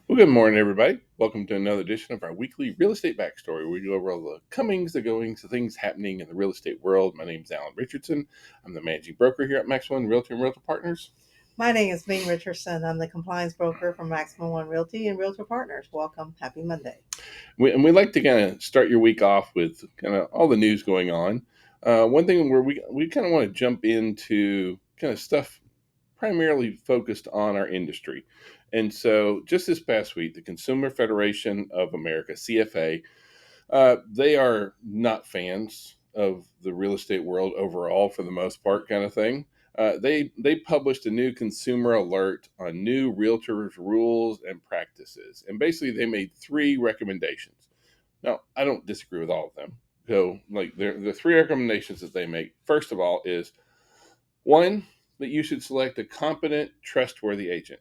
Well, good morning, everybody. Welcome to another edition of our weekly real estate backstory, where we go over all the comings, the goings, the things happening in the real estate world. My name is Alan Richardson. I'm the managing broker here at Max One Realty and Realtor Partners. My name is Ming Richardson. I'm the compliance broker for Maximum One Realty and Realtor Partners. Welcome. Happy Monday. We like to kind of start your week off with kind of all the news going on. One thing where we kind of want to jump into kind of stuff primarily focused on our industry. And so just this past week, the Consumer Federation of America, CFA, they are not fans of the real estate world overall, for the most part, kind of thing. They published a new consumer alert on new realtors rules and practices, and basically they made three recommendations. Now, I don't disagree with all of them. So, like the three recommendations that they make, first of all, is one, that you should select a competent, trustworthy agent.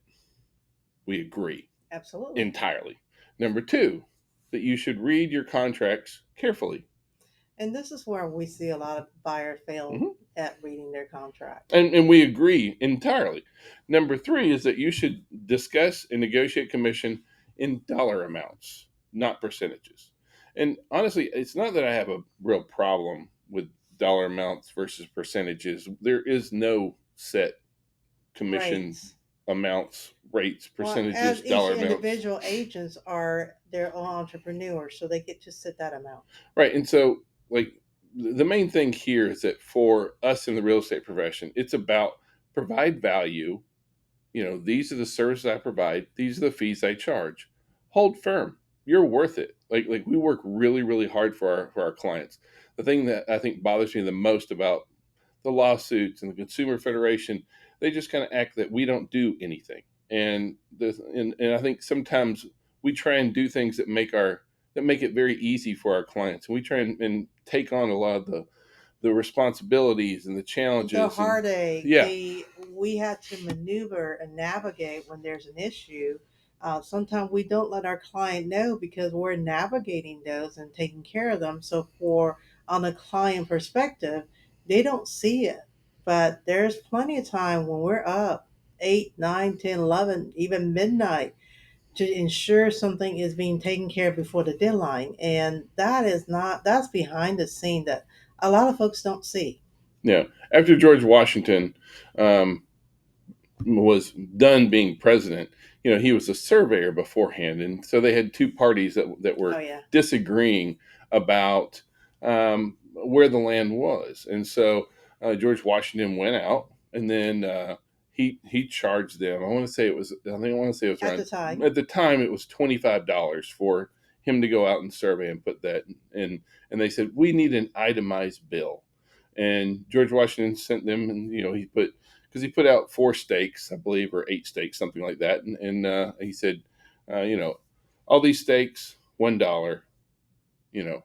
We agree Absolutely. entirely. Number two, that you should read your contracts carefully. And this is where we see a lot of buyers fail Mhm. at reading their contract. And we agree entirely. Number three is that you should discuss and negotiate commission in dollar amounts, not percentages. And honestly, it's not that I have a real problem with dollar amounts versus percentages. There is no set commission Rates. amounts, rates, Well, percentages, as each dollar amounts. individual agents are their own entrepreneurs, so they get to set that amount. Right. And so, like, the main thing here is that for us in the real estate profession, it's about provide value. These are the services I provide, these are the fees I charge. Hold firm. You're worth it. Like we work really, really hard for our clients. The thing that I think bothers me the most about the lawsuits and the Consumer Federation, they just kind of act that we don't do anything. And I think sometimes we try and do things that make it very easy for our clients. And we try and take on a lot of the responsibilities and the The challenges. And heartache, yeah, we had to maneuver and navigate when there's an issue. Sometimes we don't let our client know because we're navigating those and taking care of them. So for on a client perspective, they don't see it. But there's plenty of time when we're up 8, 9, 10, 11, even midnight to ensure something is being taken care of before the deadline. And that's behind the scene that a lot of folks don't see. yeah. After George Washington um, was done being president, he was a surveyor beforehand, and so they had two parties that Oh were yeah. disagreeing about where the land was, and so George Washington went out, and then he charged them. I want to say it was At the around time. at the time it was $25 for him to go out and survey and put that in, and they said we need an itemized bill, and George Washington sent them, and he put because he put out four stakes, I believe, or eight stakes, something like that. And he said, uh, you know, all these stakes, $1, you know,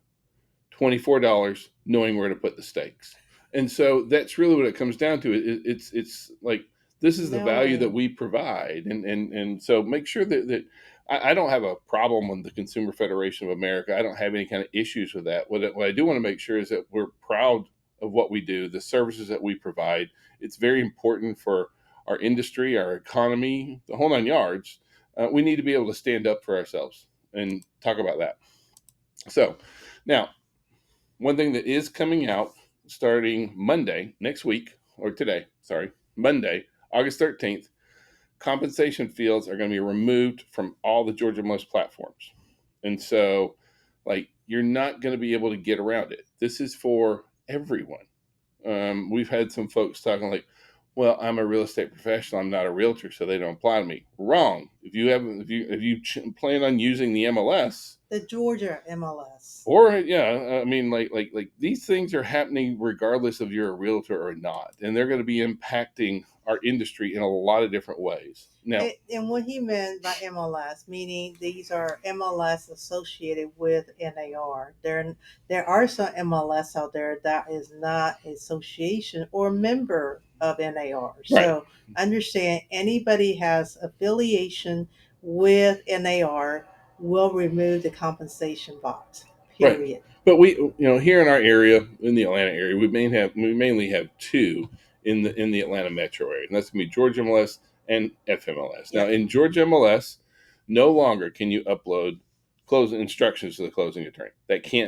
$24, knowing where to put the stakes. And so that's really what it comes down to. It's like this is the value that Knowing. we provide, and so make sure that I don't have a problem with the Consumer Federation of America. I don't have any kind of issues with that. What I do want to make sure is that we're proud of what we do, the services that we provide. It's very important for our industry, our economy, the whole nine yards. We need to be able to stand up for ourselves and talk about that. So now one thing that is coming out starting Monday next week, or today, sorry, Monday, August 13th, compensation fields are going to be removed from all the Georgia MLS platforms. And so, like, you're not going to be able to get around it. This is for everyone. We've had some folks talking like, well, I'm a real estate professional. I'm not a realtor, so they don't apply to me. Wrong. If you plan on using the MLS, The Georgia MLS. or yeah, I mean, like these things are happening regardless of you're a realtor or not, and they're going to be impacting our industry in a lot of different ways. Now, And what he meant by MLS, meaning these are MLS associated with NAR. There are some MLS out there that is not association or member of NAR. right, So understand anybody has affiliation with NAR will remove the compensation box. right, Period. but here in our area, in the Atlanta area, we mainly have two in the Atlanta metro area, and that's going to be Georgia MLS and FMLS. Now, Yep. in Georgia MLS, No longer can you upload closing instructions to the closing attorney.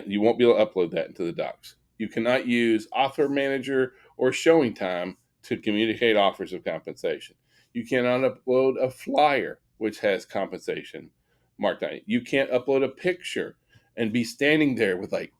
You won't be able to upload that into the docs. You cannot use offer manager or showing time to communicate offers of compensation. You cannot upload a flyer which has compensation marked on it. You can't upload a picture and be standing there with like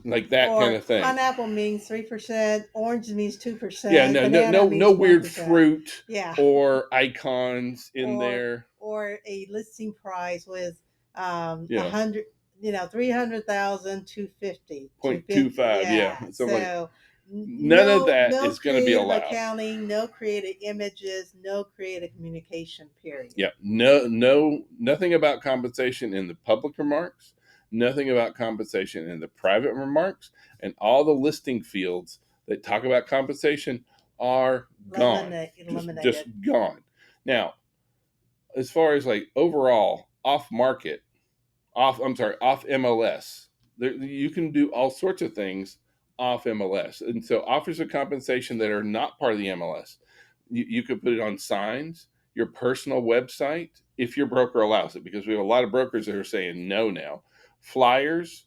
that kind Or of thing. pineapple means 3%, orange means Yeah, 2%, no, no, banana no, no means weird 1%. fruit Yeah. or icons in or there. or a listing price with You a know, hundred, 300,000, 250, 250. 0.25. Yeah, Yeah. something like So none of that no is going to be creative allowed. accounting, no creative images, no creative communication, period. Yeah, no, no, nothing about compensation in the public remarks, nothing about compensation in the private remarks, and all the listing fields that talk about compensation are gone, just Eliminated. gone. Now, as far as like overall off market, off MLS. You can do all sorts of things off MLS, and so offers of compensation that are not part of the MLS, you could put it on signs, your personal website, if your broker allows it, because we have a lot of brokers that are saying no now. Flyers,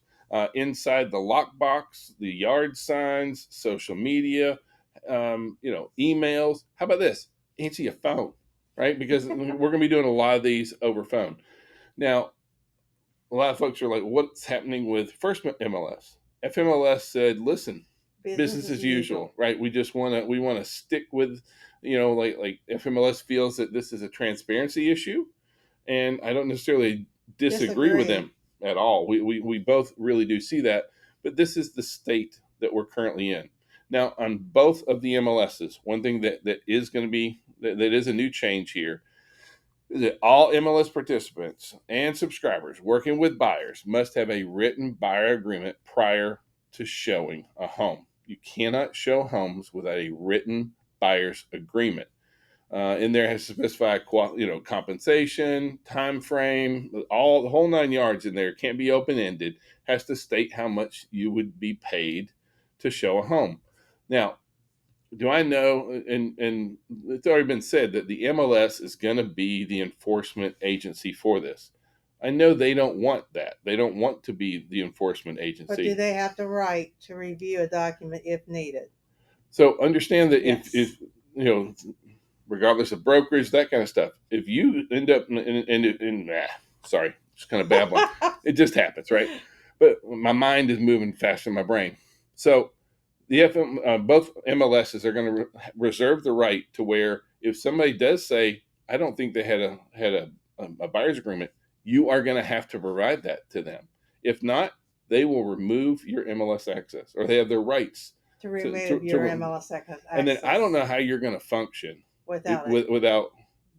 inside the lockbox, the yard signs, social media, emails. How about this? Answer your phone, right? Because we're going to be doing a lot of these over phone. Now, a lot of folks are like, what's happening with first MLS? FMLS said, listen, Business business as as usual. usual, right? We want to stick with, like FMLS feels that this is a transparency issue, and I don't necessarily disagree with Disagree. them at all. We both really do see that, but this is the state that we're currently in. Now, on both of the MLSs, one thing that is going to be that is a new change here is that all MLS participants and subscribers working with buyers must have a written buyer agreement prior to showing a home. You cannot show homes without a written buyer's agreement. In there has to specify, compensation, time frame, all the whole 9 yards in there. Can't be open ended. Has to state how much you would be paid to show a home. Now, do I know, and it's already been said that the MLS is going to be the enforcement agency for this. I know they don't want that. They don't want to be the enforcement But do agency. they have the right to review a document if needed? So understand that if Yes. regardless of brokerage, that kind of stuff, if you end up sorry, just kind of babbling, it just happens, right? But my mind is moving faster than my brain. So both MLSs are going to reserve the right to where if somebody does say, I don't think they had a buyer's agreement, you are going to have to provide that to them. If not, they will remove your MLS access, or they have their rights To to, remove to, your to MLS and then I don't access know how you're going to function without it. without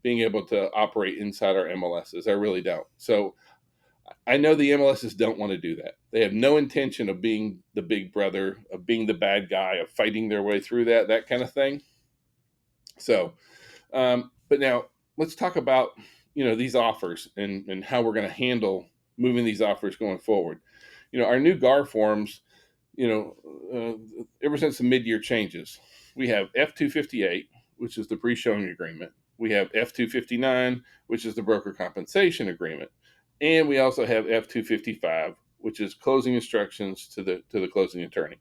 being able to operate inside our MLSs. I really don't. So I know the MLSs don't want to do that. They have no intention of being the big brother, of being the bad guy, of fighting their way through that kind of thing. So, but now let's talk about these offers and how we're going to handle moving these offers going forward. Our new GAR forms. Ever since the mid-year changes, we have F-258, which is the pre-showing agreement. We have F-259, which is the broker compensation agreement, and we also have F-255, which is closing instructions to the closing attorney.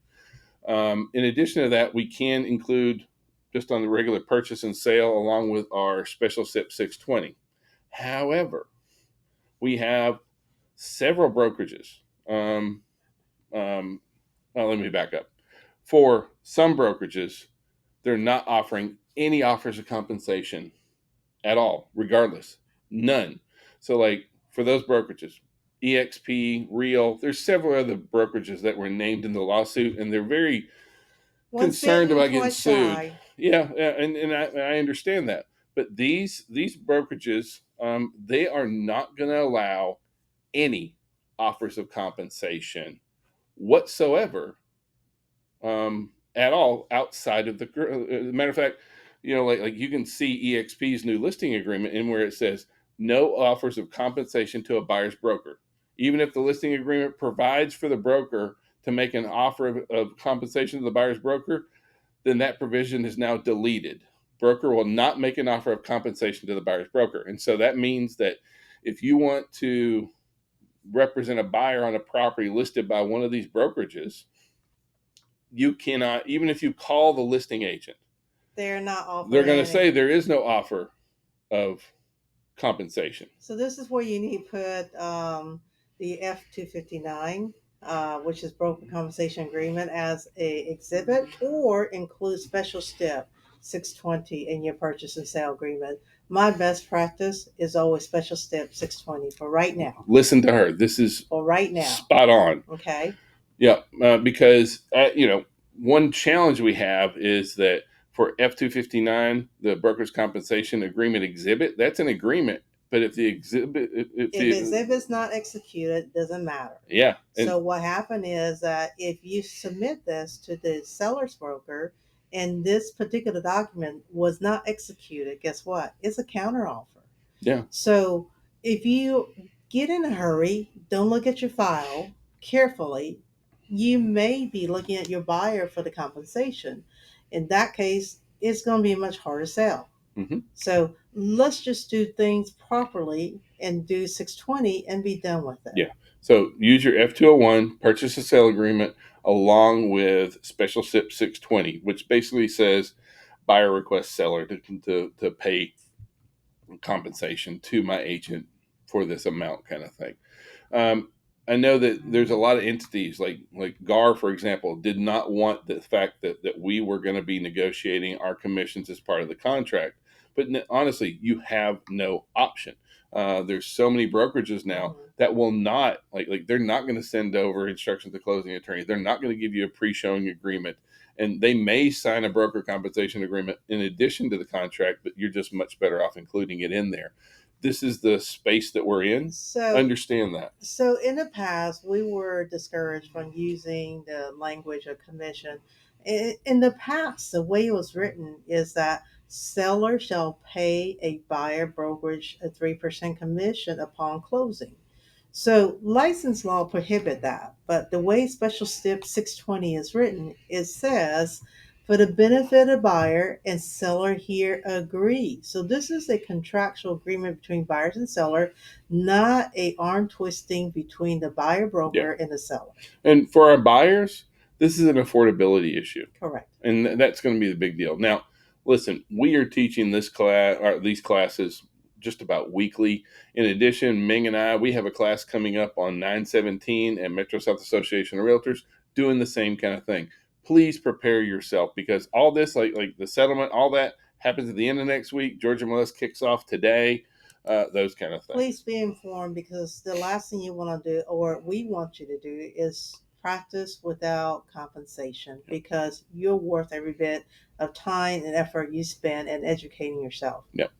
In addition to that, we can include just on the regular purchase and sale along with our special SIP 620. However, we have several brokerages. Let me back up. For some brokerages, they're not offering any offers of compensation at all, regardless. None. So, like for those brokerages, EXP, Real, there's several other brokerages that were named in the lawsuit, and they're very Once concerned bitten, about getting twice sued. shy. Yeah, and I understand that. But these brokerages, they are not going to allow any offers of compensation whatsoever at all outside of the matter of fact, like you can see EXP's new listing agreement in where it says no offers of compensation to a buyer's broker, even if the listing agreement provides for the broker to make an offer of compensation to the buyer's broker, then that provision is now deleted. Broker will not make an offer of compensation to the buyer's broker, and so that means that if you want to represent a buyer on a property listed by one of these brokerages, you cannot, even if you call the listing agent, They're not they're offering going to say any. there is no offer of compensation. So this is where you need to put the F-259, which is broker compensation agreement, as a exhibit, or include special step 620 in your purchase and sale agreement. My best practice is always special step 620 for right now. Listen to her. This is For right now. spot on. Okay. Yeah, because one challenge we have is that for F-259, the broker's compensation agreement exhibit, that's an agreement. But if the exhibit, if If the exhibit's not executed, doesn't matter. yeah, and So what happened is that if you submit this to the seller's broker and this particular document was not executed, guess what? It's a counteroffer. yeah, So if you get in a hurry, don't look at your file carefully, you may be looking at your buyer for the compensation. In that case, it's going to be a much harder sell. hmm So let's just do things properly and do 620 and be done with it. yeah. So use your F-201 purchase and sale agreement along with special SIP 620, which basically says buyer requests seller to pay compensation to my agent for this amount, kind of thing. Um, I know that there's a lot of entities like GAR, for example, did not want the fact that we were going to be negotiating our commissions as part of the contract. But honestly, you have no option. There's so many brokerages now that will not like they're not going to send over instructions to closing attorneys. They're not going to give you a pre-showing agreement, and they may sign a broker compensation agreement in addition to the contract, but you're just much better off including it in there. This is the space that we're in. So Understand that. So in the past, we were discouraged from using the language of commission. In the past, the way it was written is that seller shall pay a buyer brokerage a 3% commission upon closing. So license law prohibit that, but the way Special Stip 620 is written, it says for the benefit of buyer and seller here agree. So this is a contractual agreement between buyers and seller, not a arm twisting between the buyer Yeah. broker and the seller. And for our buyers, this is an affordability issue. Correct. And that's going to be the big deal. Now, listen, we are teaching this class or these classes just about weekly. In addition, Ming and I, we have a class coming up on 9/17 and Metro South Association of Realtors doing the same kind of thing. Please prepare yourself because all this, like the settlement, all that happens at the end of next week. Georgia MLS kicks off today. Those kind of things. Please be informed because the last thing you want to do, or we want you to do, is practice without compensation because you're worth every bit of time and effort you spend in educating yourself. Yep.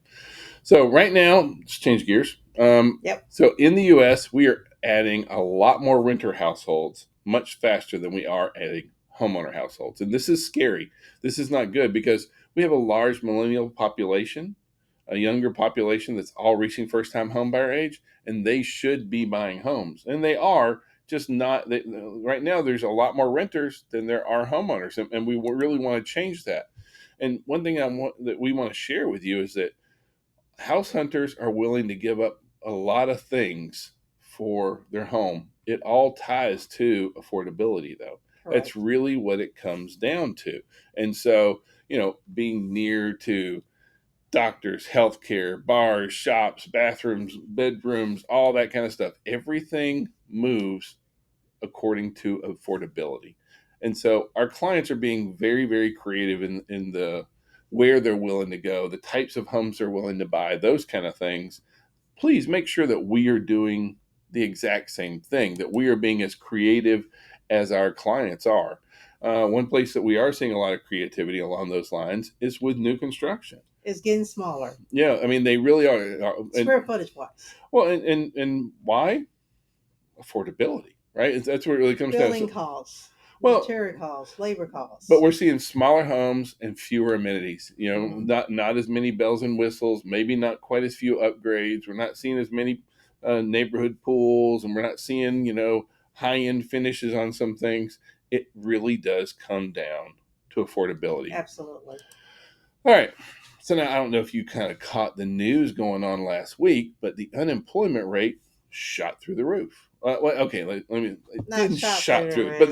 So right now, let's change gears. Yep. So in the U.S., we are adding a lot more renter households much faster than we are adding homeowner households, and this is scary. This is not good because we have a large millennial population, a younger population that's all reaching first-time homebuyer age, and they should be buying homes, and they are. Just not they, right now. There's a lot more renters than there are homeowners, and we really want to change that. And one thing that we want to share with you is that house hunters are willing to give up a lot of things for their home. It all ties to affordability, though. Correct. That's really what it comes down to. And so, being near to doctors, healthcare, bars, shops, bathrooms, bedrooms, all that kind of stuff, everything moves according to affordability. And so our clients are being very, very creative in the where they're willing to go, the types of homes they're willing to buy, those kind of things. Please make sure that we are doing the exact same thing, that we are being as creative as our clients are. One place that we are seeing a lot of creativity along those lines is with new construction. It's getting smaller. Yeah, I mean, they really are. Square footage wise. Well, and why? Affordability, right? That's what it really comes down to. Building costs, Well, material costs, labor costs. but we're seeing smaller homes and fewer amenities. Not as many bells and whistles. Maybe not quite as few upgrades. We're not seeing as many neighborhood pools, and we're not seeing high end finishes on some things. It really does come down to affordability. Absolutely. All right. So now I don't know if you kind of caught the news going on last week, but the unemployment rate shot through the roof. Okay, let me. It Not didn't shot shot through the through, but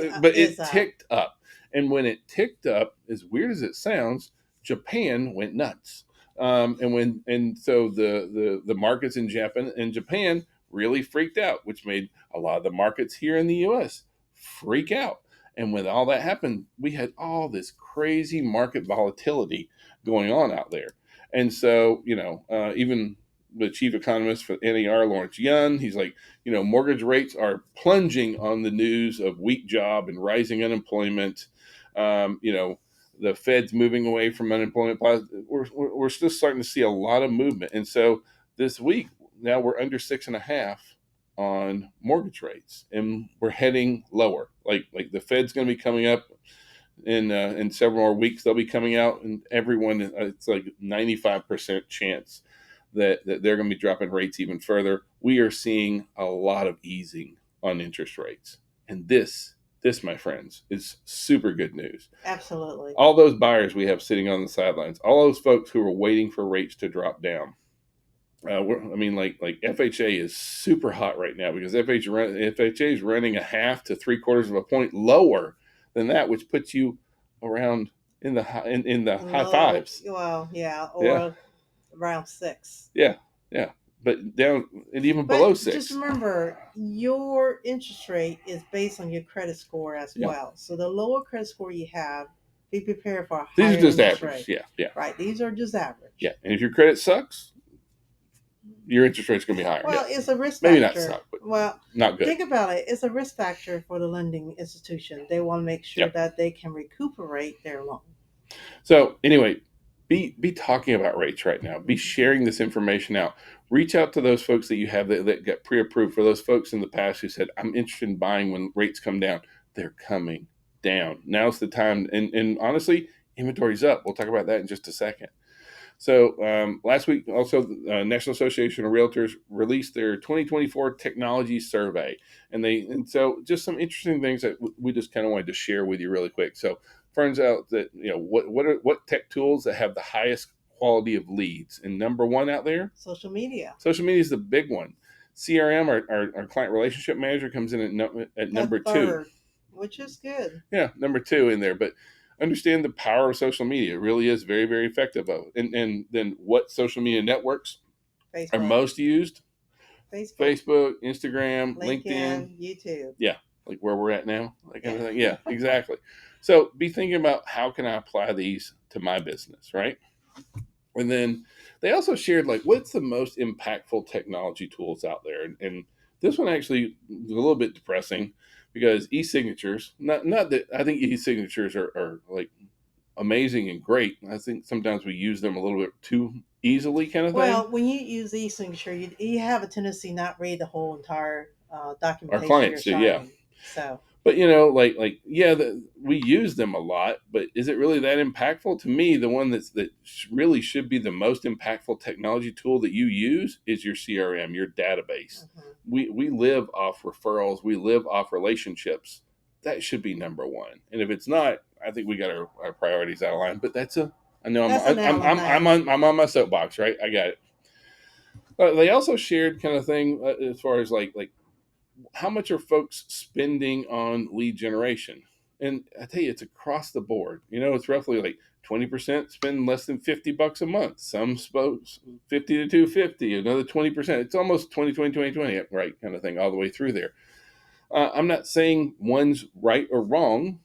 roof. but It's it up. ticked up. And when it ticked up, as weird as it sounds, Japan went nuts. And so the markets in Japan really freaked out, which made a lot of the markets here in the U.S. freak out. And when all that happened, we had all this crazy market volatility going on out there. And so, even the chief economist for NER, Lawrence Yun, he's like, mortgage rates are plunging on the news of weak job and rising unemployment. The Fed's moving away from unemployment. We're still starting to see a lot of movement. And so this week, now we're under 6.5 on mortgage rates, and we're heading lower. Like the Fed's going to be coming up in several more weeks. They'll be coming out, and everyone, it's like 95% chance that they're going to be dropping rates even further. We are seeing a lot of easing on interest rates, and this, my friends, is super good news. Absolutely. All those buyers we have sitting on the sidelines, all those folks who are waiting for rates to drop down. Like FHA is super hot right now because FHA is running a half to three-quarters of a point lower than that, which puts you around in the high Low. fives. Well, yeah, Yeah, or around 6. yeah, yeah. But down and even below But just six. remember, your interest rate is based on your credit score as Yeah, well. So the lower credit score you have, be prepared for a these are higher just interest average. rate. Yeah, yeah, Right. These are just yeah. average. And if your credit sucks, your interest rate's going to be higher. Yeah, Well, it's a risk maybe not factor. suck, but Well, not good. think about it. It's a risk factor for the lending institution. They want to make sure Yep. that they can recuperate their loan. So anyway, be talking about rates right now. Be sharing this information out. Reach out to those folks that you have that get pre-approved. For those folks in the past who said, I'm interested in buying when rates come down. They're coming down. Now's the time. And honestly, inventory's up. We'll talk about that in just a second. So last week, also, the National Association of Realtors released their 2024 technology survey, and so just some interesting things that we just kind of wanted to share with you really quick. So turns out that what tech tools that have the highest quality of leads, and number one out there, Social media. social media is the big one. CRM, our client relationship manager, comes in at A number two. third, which is good. Yeah, number two in there. But understand the power of social media. It really is very, very effective. And then what social media networks are Facebook, most used? Facebook, Facebook, Instagram, LinkedIn. LinkedIn, YouTube. Yeah, like where we're at now, that kind Yeah. of thing. Yeah, exactly. So be thinking about how can I apply these to my business, right? And then they also shared like what's the most impactful technology tools out there. And this one actually was a little bit depressing because e-signatures, not that I think e-signatures are like amazing and great. I think sometimes we use them a little bit too easily, kind of thing. Well, when you use e-signature, you have a tendency not read the whole entire Our documentation you're clients do, yeah. signing. So, But yeah, we use them a lot. But is it really that impactful? To me, the one that really should be the most impactful technology tool that you use is your CRM, your database. mhm. We live off referrals. We live off relationships. That should be number one. And if it's not, I think we got our priorities out of line. But I know That's an I'm on my soapbox, right? I got it. But they also shared kind of thing as far as like how much are folks spending on lead generation? And I tell you, it's across the board. It's roughly like 20% spend less than $50 a month. Some spoke 50 to 250, another 20%. It's almost 20, right, kind of thing, all the way through there. I'm not saying one's right or wrong,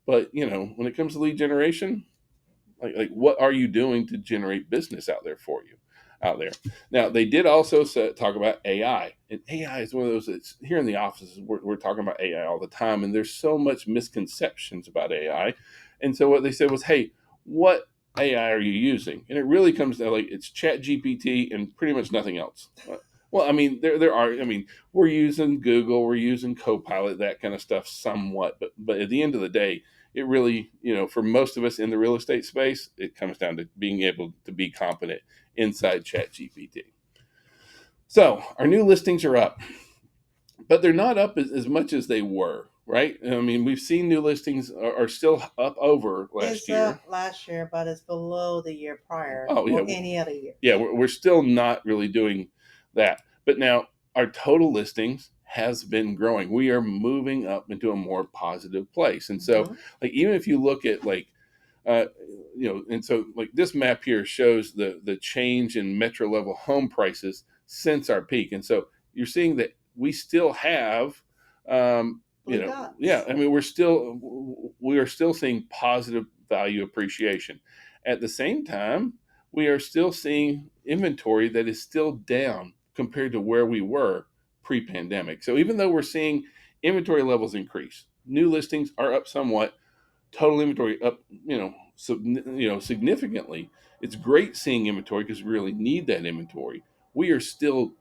but when it comes to lead generation, like what are you doing to generate business out there for you out there? Now they did also talk about AI, and AI is one of those that's here in the offices. We're talking about AI all the time, and there's so much misconceptions about AI. And so what they said was, hey, what AI are you using? And it really comes down like it's Chat GPT and pretty much nothing else. Well, I mean, there are. I mean, we're using Google, we're using Copilot, that kind of stuff, somewhat. But at the end of the day, it really, for most of us in the real estate space, it comes down to being able to be competent inside Chat GPT. So our new listings are up, but they're not up as much as they were. right? I mean, we've seen new listings are still up over last It's year. up last year, but it's below the year prior Oh yeah, or any other yeah, years. we're still not really doing that. But now our total listings has been growing. We are moving up into a more positive place. And so, Hmm. like, even if you look at like, uh, and so like this map here shows the change in metro level home prices since our peak. And so you're seeing that we still have, Blue yeah, dots. I mean, we are still seeing positive value appreciation. At the same time, we are still seeing inventory that is still down compared to where we were pre-pandemic. So even though we're seeing inventory levels increase, new listings are up somewhat, total inventory up, significantly. It's great seeing inventory because we really need that inventory. We are still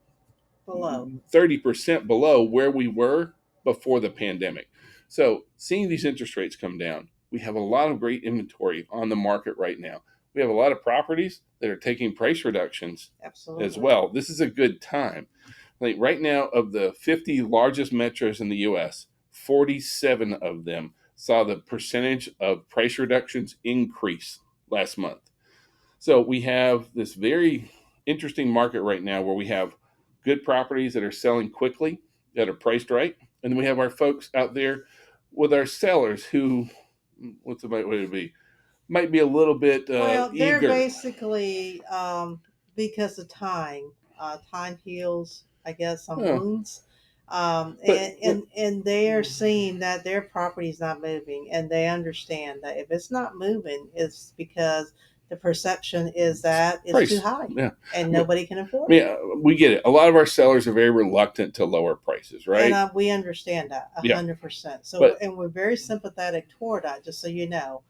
Below. 30% below where we were before the pandemic. So, seeing these interest rates come down, we have a lot of great inventory on the market right now. We have a lot of properties that are taking price reductions as Absolutely. well. This is a good time. Like right now, of the 50 largest metros in the US, 47 of them saw the percentage of price reductions increase last month. So we have this very interesting market right now where we have good properties that are selling quickly, that are priced right, and then we have our folks out there with our sellers who, what's the right way to be, might be a little bit Well, they're eager. basically because of time. Time heals, I guess, some Uh, wounds. but And they are seeing that their property is not moving, and they understand that if it's not moving, it's because the perception is that it's too price, high, yeah. and I mean, nobody can afford I mean, it. we get it. A lot of our sellers are very reluctant to lower prices, And right? we understand that Yeah, 100%. So, but and we're very sympathetic toward that, just so you know,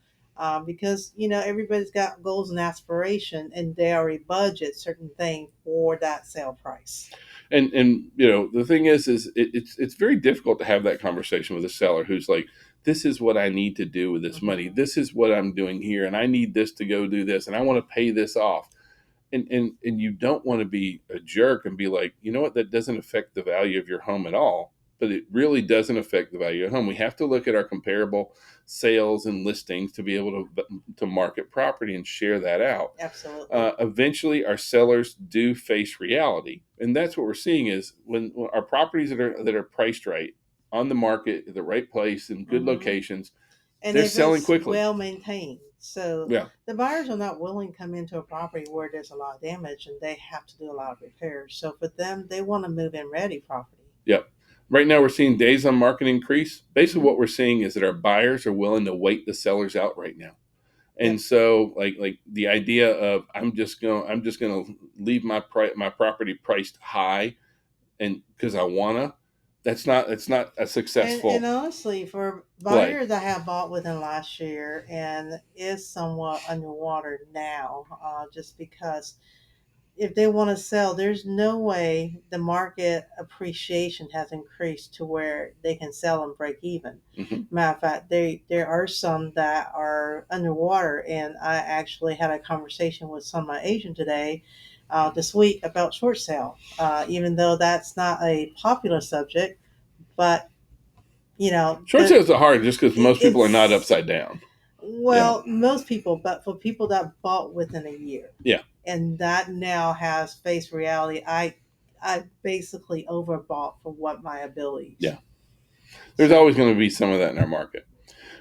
because everybody's got goals and aspiration, and they already budget certain things for that sale price. the thing is it's very difficult to have that conversation with a seller who's like, this is what I need to do with this money, Hmm. this is what I'm doing here, and I need this to go do this, and I want to pay this off. And you don't want to be a jerk and be like, you know what, that doesn't affect the value of your home at all. But it really doesn't affect the value of home. We have to look at our comparable sales and listings to be able to market property and share that out. Absolutely. Eventually our sellers do face reality, and that's what we're seeing is when our properties that are priced right, on the market at the right place in good Hmm. locations, And they're if selling it's quickly. well maintained, so Yeah. the buyers are not willing to come into a property where there's a lot of damage and they have to do a lot of repairs. So for them, they want to move in ready property. Yep. Right now, we're seeing days on market increase. Basically, Hmm. what we're seeing is that our buyers are willing to wait the sellers out right now. And Yep. so, like the idea of I'm just gonna leave my property priced high, and because I wanna, that's not a And successful honestly, for play. buyers that have bought within last year and is somewhat underwater now, just because if they want to sell, there's no way the market appreciation has increased to where they can sell and break even. Hmm. Matter of fact, there are some that are underwater, and I actually had a conversation with some of my agent today, this week about short sale. Even though that's not a popular subject, but Short sales are hard just because most people are not it's upside down. Yeah, well, most people, but for people that bought within a year, yeah, and that now has faced reality, I basically overbought for what my abilities. yeah. There's So always going to be some of that in our market.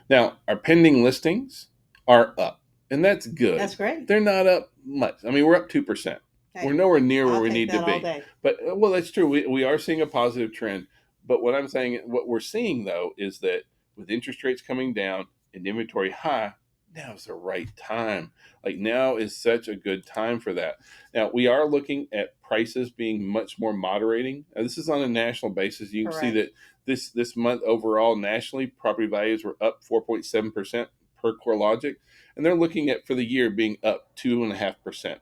Now, our pending listings are up, and that's that's good. great. They're not up much. I mean, we're up 2%. We're Hey, nowhere near where I'll we take need to that all be. day. But, well, that's true. We are seeing a positive trend. But what I'm saying, what we're seeing, though, is that with interest rates coming down and inventory high, now is the right time. Like, now is such a good time for that. Now, we are looking at prices being much more moderating. Now, this is on a national basis. You can see Correct. that this month overall nationally, property values were up 4.7% per CoreLogic, and they're looking at for the year being up 2.5%.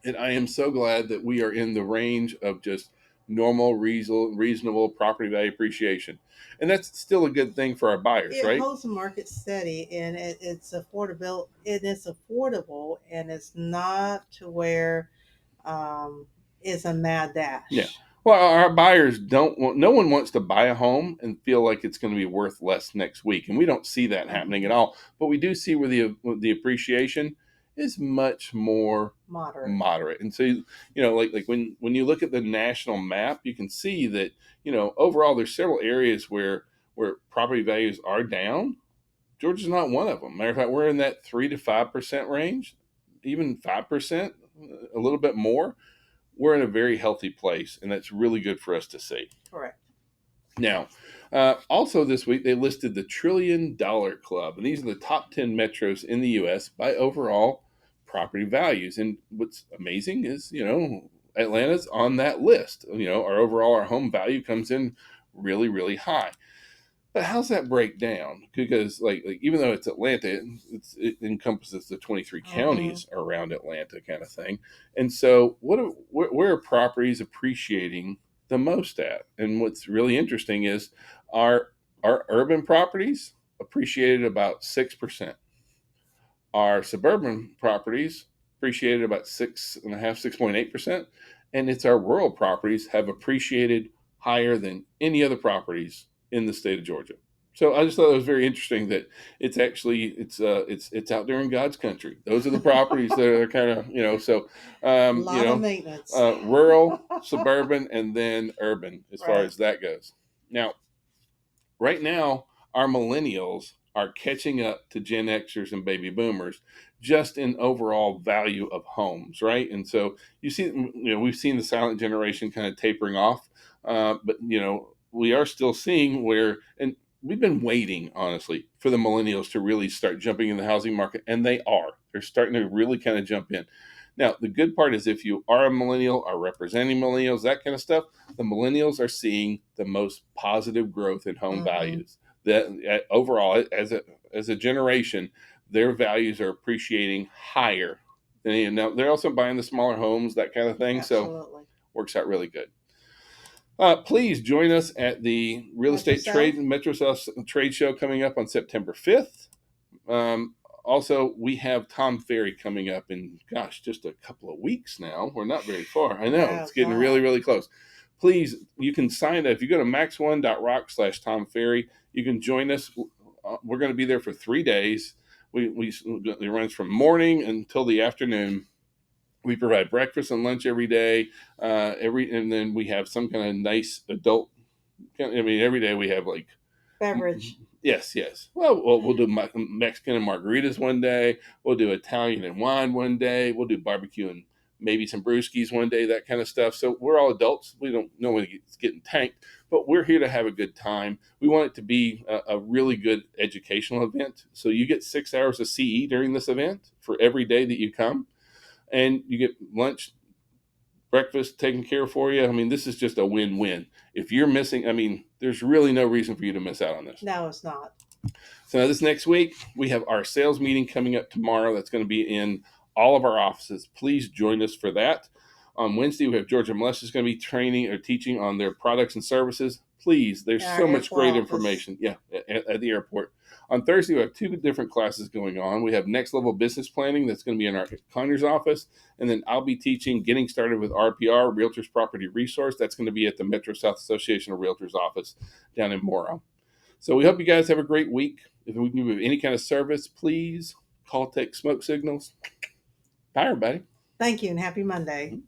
And I am so glad that we are in the range of just normal, reasonable property value appreciation, and that's still a good thing for our buyers, It right? holds the market steady, and it's affordable. It is affordable, and it's not to where um, it's a mad Yeah. dash. Well, our buyers don't want, no one wants to buy a home and feel like it's going to be worth less next week. And we don't see that happening at Mhm. all. But we do see where the appreciation is much more Moderate. moderate. And so, like when you look at the national map, you can see that, overall there's several areas where property values are down. Georgia's not one of them. Matter of fact, we're in that 3 to 5% range, even 5%, a little bit more. We're in a very healthy place, and that's really good for us to see. Correct. Now, also this week, they listed the Trillion Dollar Club, and these are the top 10 metros in the U.S. by overall property values. And what's amazing is, Atlanta's on that list. Our home value comes in really, really high. But how's that break down? Because like even though it's Atlanta, it encompasses the 23 Mhm. counties around Atlanta, kind of thing. And so, where are properties appreciating the most at? And what's really interesting is our our urban properties appreciated about 6%. Our suburban properties appreciated about 6.5, 6.8%, and it's our rural properties have appreciated higher than any other properties in the state of Georgia. So I just thought it was very interesting that it's out there in God's country. Those are the properties that are kind of A lot of maintenance. rural, suburban, and then urban as far Right. as that goes. Now, right now, our millennials are catching up to Gen Xers and baby boomers just in overall value of homes, right? And so we've seen the silent generation kind of tapering off, but we are still seeing and we've been waiting, honestly, for the millennials to really start jumping in the housing market, and they are. They're starting to really kind of jump in. Now, the good part is if you are a millennial, are representing millennials, that kind of stuff, the millennials are seeing the most positive growth in home Mhm. values. That overall, as a generation, their values are appreciating higher. And now they're also buying the smaller homes, that kind of thing. So Absolutely. works out really good. Please join us at the Real Metro Estate Trade South. and Metro South Trade Show coming up on September 5th. Also, we have Tom Ferry coming up in, gosh, just a couple of weeks now. We're not very far. I know No, it's it's getting really, not. really close. Please, you can sign up. If you go to max1.rock/Tom Ferry, you can join us. We're going to be there for 3 days. It runs from morning until the afternoon. We provide breakfast and lunch every day. And then we have some kind of nice adult. I mean, every day we have like Beverage. yes, yes. Well, we'll do Mexican and margaritas one day. We'll do Italian and wine one day. We'll do barbecue and maybe some brewskis one day, that kind of stuff. So we're all adults. We don't know when it's getting tanked, but we're here to have a good time. We want it to be a really good educational event. So you get 6 hours of CE during this event for every day that you come, and you get lunch, breakfast taken care of for you. I mean, this is just a win-win. If you're missing, I mean, there's really no reason for you to miss out on this. No, it's not. So now this next week, we have our sales meeting coming up tomorrow. That's going to be in all of our offices. Please join us for that. On Wednesday, we have Georgia MLS is going to be training or teaching on their products and services. Please, there's Our so much airport great office. information. Yeah, at the airport. On Thursday, we have two different classes going on. We have next level business planning that's going to be in our Conyers office. And then I'll be teaching getting started with RPR, Realtors Property Resource. That's going to be at the Metro South Association of Realtors office down in Morrow. So we hope you guys have a great week. If we can give you any kind of service, please call, text, smoke signals. Bye, everybody. Thank you and happy Monday.